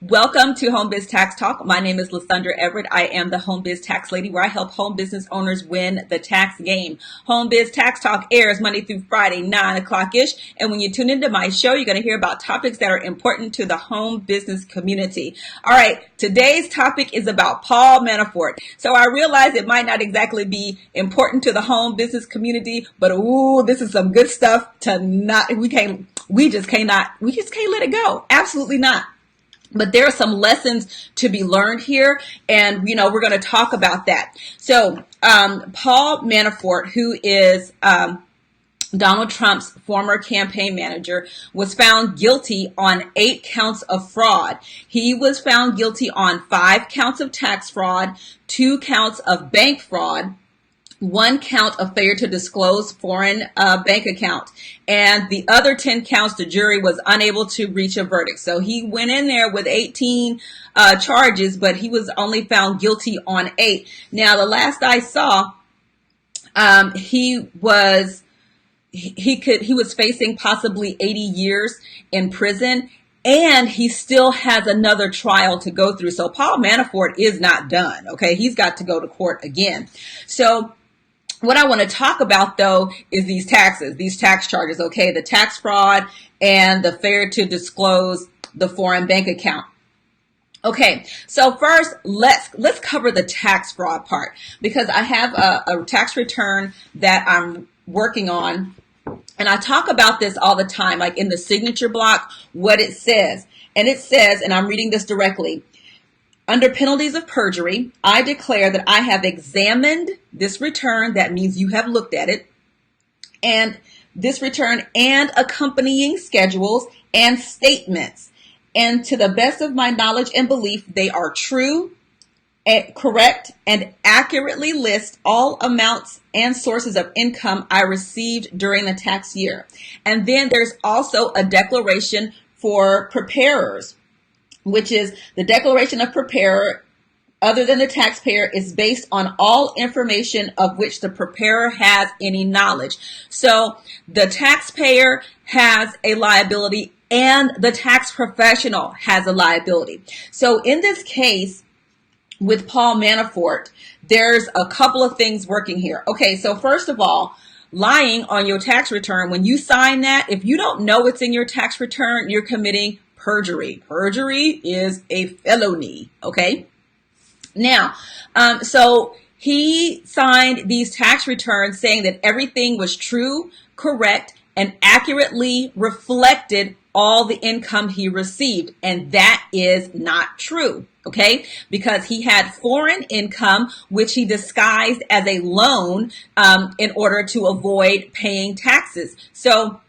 Welcome to Home Biz Tax Talk. My name is Lysandra Everett. I am the Home Biz Tax Lady, where I help home business owners win the tax game. Home Biz Tax Talk airs Monday through Friday, 9 o'clock-ish. And when you tune into my show, you're going to hear about topics that are important to the home business community. All right, today's topic is about Paul Manafort. So I realize it might not exactly be important to the home business community, but ooh, this is some good stuff we just can't let it go. Absolutely not. But there are some lessons to be learned here, and we're going to talk about that. So Paul Manafort, who is Donald Trump's former campaign manager, was found guilty on 8 counts of fraud. He was found guilty on 5 counts of tax fraud, 2 counts of bank fraud, 1 count of failure to disclose foreign bank account, and the other 10 counts the jury was unable to reach a verdict. So he went in there with 18 charges, but he was only found guilty on 8. Now, the last I saw, he was facing possibly 80 years in prison, and he still has another trial to go through. So Paul Manafort is not done. Okay, he's got to go to court again. So what I want to talk about, though, is these tax charges, okay? The tax fraud and the failure to disclose the foreign bank account. Okay, so first, let's cover the tax fraud part, because I have a tax return that I'm working on, and I talk about this all the time, like in the signature block, what it says. And it says, and I'm reading this directly, under penalties of perjury, I declare that I have examined this return, that means you have looked at it, and this return and accompanying schedules and statements. And to the best of my knowledge and belief, they are true, correct, and accurately list all amounts and sources of income I received during the tax year. And then there's also a declaration for preparers, which is the declaration of preparer other than the taxpayer is based on all information of which the preparer has any knowledge. So the taxpayer has a liability and the tax professional has a liability. So in this case with Paul Manafort, there's a couple of things working here. Okay, so first of all, lying on your tax return, when you sign that, if you don't know it's in your tax return, you're committing perjury. Perjury is a felony, okay? Now, so he signed these tax returns saying that everything was true, correct, and accurately reflected all the income he received. And that is not true, okay? Because he had foreign income, which he disguised as a loan in order to avoid paying taxes. So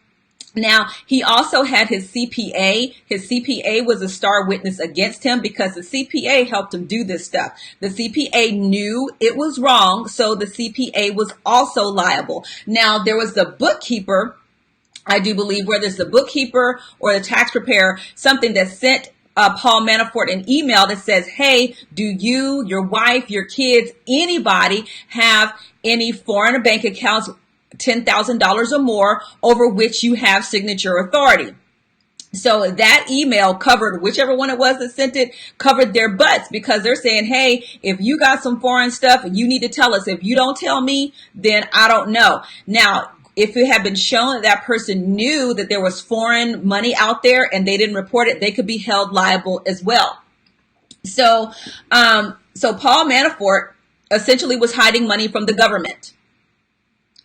now, he also had his CPA. His CPA was a star witness against him because the CPA helped him do this stuff. The CPA knew it was wrong, so the CPA was also liable. Now, there was the bookkeeper, I do believe, whether it's the bookkeeper or the tax preparer, something that sent Paul Manafort an email that says, hey, do you, your wife, your kids, anybody have any foreign bank accounts, $10,000 or more, over which you have signature authority? So that email covered, whichever one it was that sent it, covered their butts, because they're saying, hey, if you got some foreign stuff, you need to tell us. If you don't tell me, then I don't know. Now, if it had been shown that that person knew that there was foreign money out there and they didn't report it, they could be held liable as well. So Paul Manafort essentially was hiding money from the government.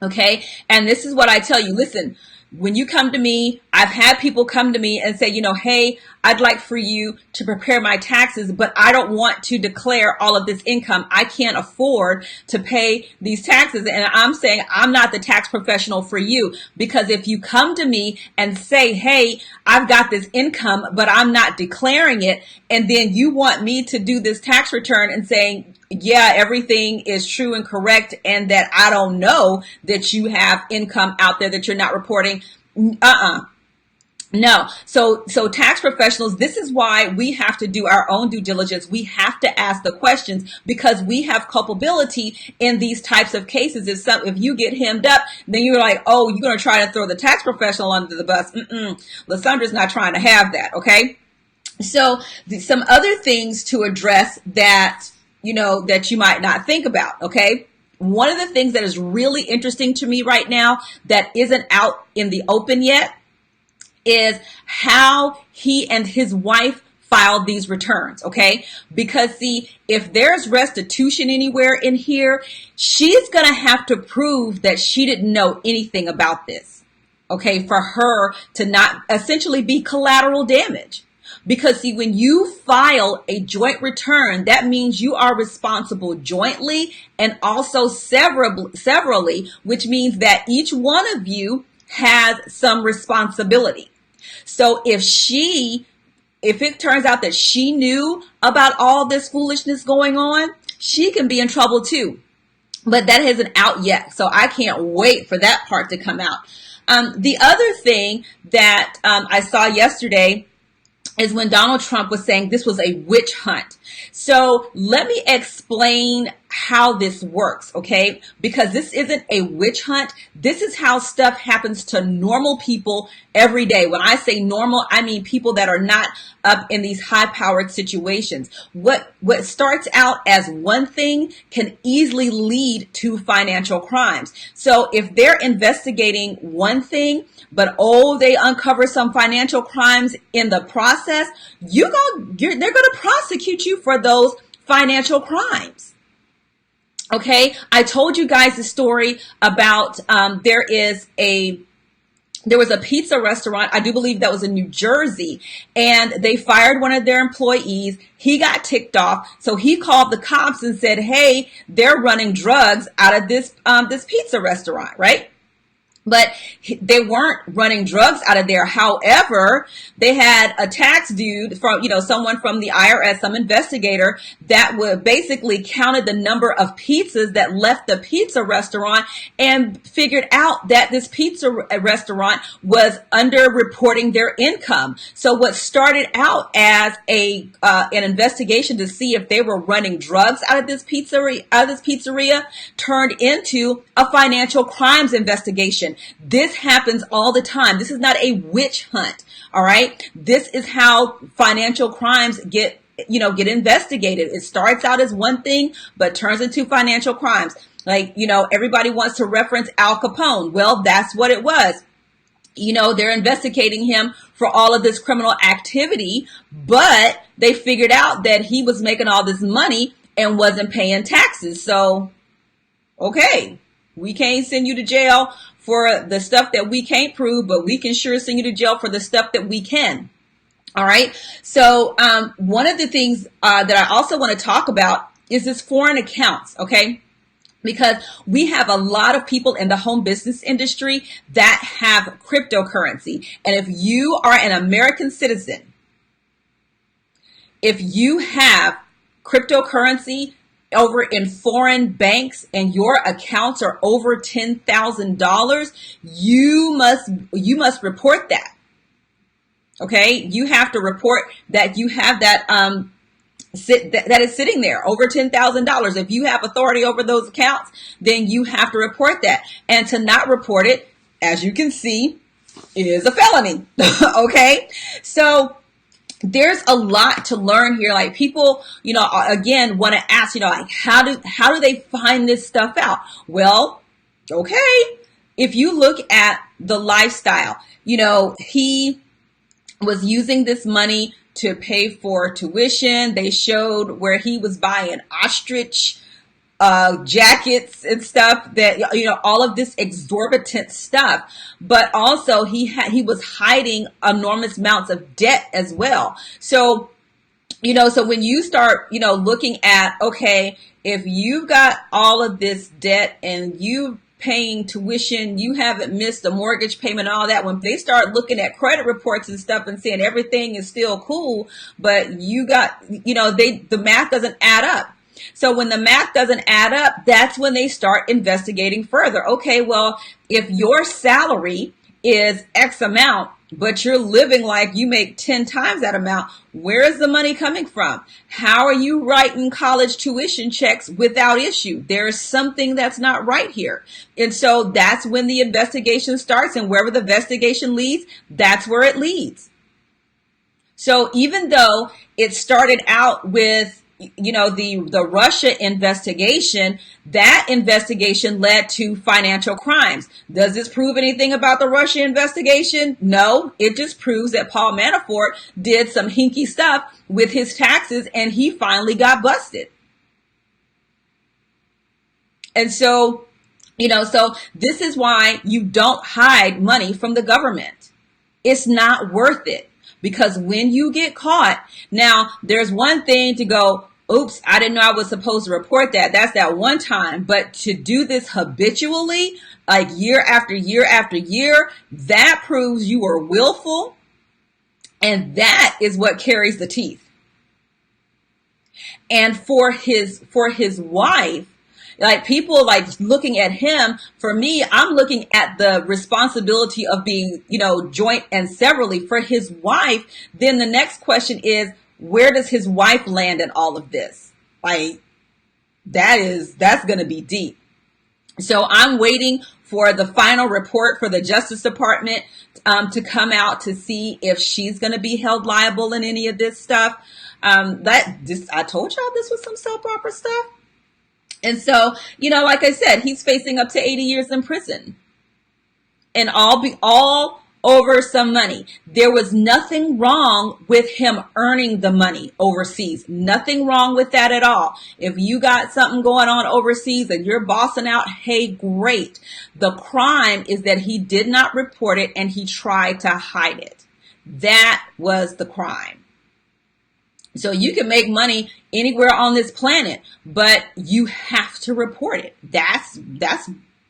Okay. And this is what I tell you. Listen, when you come to me, I've had people come to me and say, hey, I'd like for you to prepare my taxes, but I don't want to declare all of this income. I can't afford to pay these taxes. And I'm saying I'm not the tax professional for you, because if you come to me and say, hey, I've got this income, but I'm not declaring it, and then you want me to do this tax return and saying, yeah, everything is true and correct, and that I don't know that you have income out there that you're not reporting. No. So tax professionals, this is why we have to do our own due diligence. We have to ask the questions, because we have culpability in these types of cases. If you get hemmed up, then you're like, oh, you're going to try to throw the tax professional under the bus. Lysandra's not trying to have that. Okay. So some other things to address that, that you might not think about. Okay. One of the things that is really interesting to me right now that isn't out in the open yet is how he and his wife filed these returns, okay? Because see, if there's restitution anywhere in here, she's gonna have to prove that she didn't know anything about this, okay? For her to not essentially be collateral damage. Because see, when you file a joint return, that means you are responsible jointly and also severally, which means that each one of you has some responsibility. So if it turns out that she knew about all this foolishness going on, she can be in trouble too. But that isn't out yet. So I can't wait for that part to come out. The other thing that I saw yesterday is when Donald Trump was saying this was a witch hunt. So let me explain how this works, okay? Because this isn't a witch hunt. This is how stuff happens to normal people every day. When I say normal, I mean people that are not up in these high-powered situations. What starts out as one thing can easily lead to financial crimes. So if they're investigating one thing, but they uncover some financial crimes in the process, they're going to prosecute you for those financial crimes. Okay, I told you guys the story about there was a pizza restaurant, I do believe that was in New Jersey, and they fired one of their employees. He got ticked off, so he called the cops and said, "Hey, they're running drugs out of this pizza restaurant," right? But they weren't running drugs out of there. However, they had a tax dude from, someone from the IRS, some investigator that would basically counted the number of pizzas that left the pizza restaurant and figured out that this pizza restaurant was underreporting their income. So what started out as an investigation to see if they were running drugs out of this pizzeria turned into a financial crimes investigation. This happens all the time. This is not a witch hunt. All right. This is how financial crimes get investigated. It starts out as one thing, but turns into financial crimes. Like, everybody wants to reference Al Capone. Well, that's what it was. They're investigating him for all of this criminal activity, but they figured out that he was making all this money and wasn't paying taxes. So, okay, we can't send you to jail for the stuff that we can't prove, but we can sure send you to jail for the stuff that we can. All right. So one of the things that I also want to talk about is this foreign accounts. Okay. Because we have a lot of people in the home business industry that have cryptocurrency. And if you are an American citizen, if you have cryptocurrency over in foreign banks and your accounts are over $10,000, you must report that. Okay, you have to report that you have that that is sitting there over $10,000. If you have authority over those accounts, then you have to report that. And to not report it, as you can see, is a felony. Okay, so there's a lot to learn here. Like people, again, want to ask, like how do they find this stuff out? Well, okay, if you look at the lifestyle, he was using this money to pay for tuition. They showed where he was buying ostrich jackets and stuff, that all of this exorbitant stuff, but also he was hiding enormous amounts of debt as well. So so when you start looking at, okay, if you've got all of this debt and you paying tuition, you haven't missed a mortgage payment, all that, when they start looking at credit reports and stuff and saying everything is still cool, but you got the math doesn't add up. So when the math doesn't add up, that's when they start investigating further. Okay, well, if your salary is X amount, but you're living like you make 10 times that amount, where is the money coming from? How are you writing college tuition checks without issue? There's something that's not right here. And so that's when the investigation starts, and wherever the investigation leads, that's where it leads. So even though it started out with, the Russia investigation, that investigation led to financial crimes. Does this prove anything about the Russia investigation? No, it just proves that Paul Manafort did some hinky stuff with his taxes and he finally got busted. And so, so this is why you don't hide money from the government. It's not worth it. Because when you get caught, now there's one thing to go, oops, I didn't know I was supposed to report that. That's that one time. But to do this habitually, like year after year after year, that proves you are willful. And that is what carries the teeth. And for his wife, like people like looking at him, for me, I'm looking at the responsibility of being, joint and severally. For his wife, then the next question is, where does his wife land in all of this? Like, that's going to be deep. So I'm waiting for the final report for the Justice Department to come out to see if she's going to be held liable in any of this stuff. I told y'all this was some soap opera stuff. And so, like I said, he's facing up to 80 years in prison and all over some money. There was nothing wrong with him earning the money overseas. Nothing wrong with that at all. If you got something going on overseas and you're bossing out, hey, great. The crime is that he did not report it and he tried to hide it. That was the crime. So you can make money anywhere on this planet, but you have to report it. That's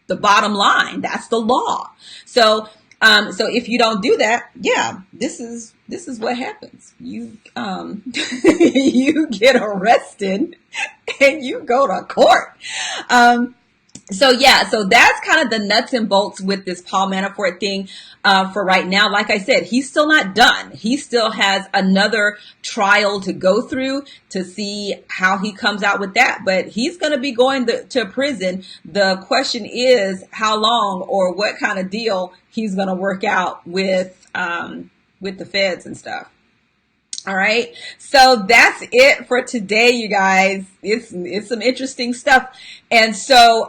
the bottom line. That's the law. So if you don't do that, yeah, this is what happens. You you get arrested and you go to court. So that's kind of the nuts and bolts with this Paul Manafort thing for right now. Like I said, he's still not done. He still has another trial to go through to see how he comes out with that. But he's going to be going to prison. The question is how long or what kind of deal he's going to work out with the feds and stuff. All right. So that's it for today, you guys. It's some interesting stuff. And so,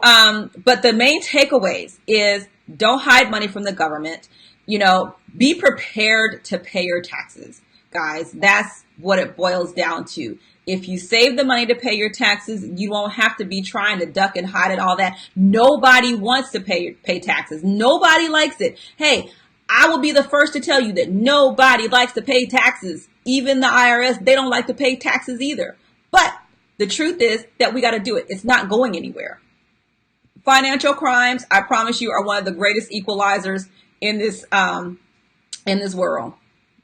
but the main takeaways is don't hide money from the government. Be prepared to pay your taxes, guys. That's what it boils down to. If you save the money to pay your taxes, you won't have to be trying to duck and hide and all that. Nobody wants to pay taxes. Nobody likes it. Hey, I will be the first to tell you that nobody likes to pay taxes. Even the IRS, they don't like to pay taxes either. But the truth is that we got to do it. It's not going anywhere. Financial crimes, I promise you, are one of the greatest equalizers in this world,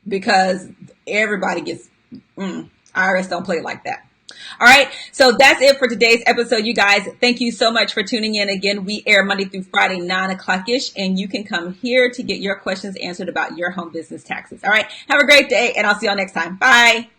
because everybody gets IRS don't play like that. All right. So that's it for today's episode, you guys. Thank you so much for tuning in. Again, we air Monday through Friday, 9:00-ish, and you can come here to get your questions answered about your home business taxes. All right. Have a great day, and I'll see y'all next time. Bye.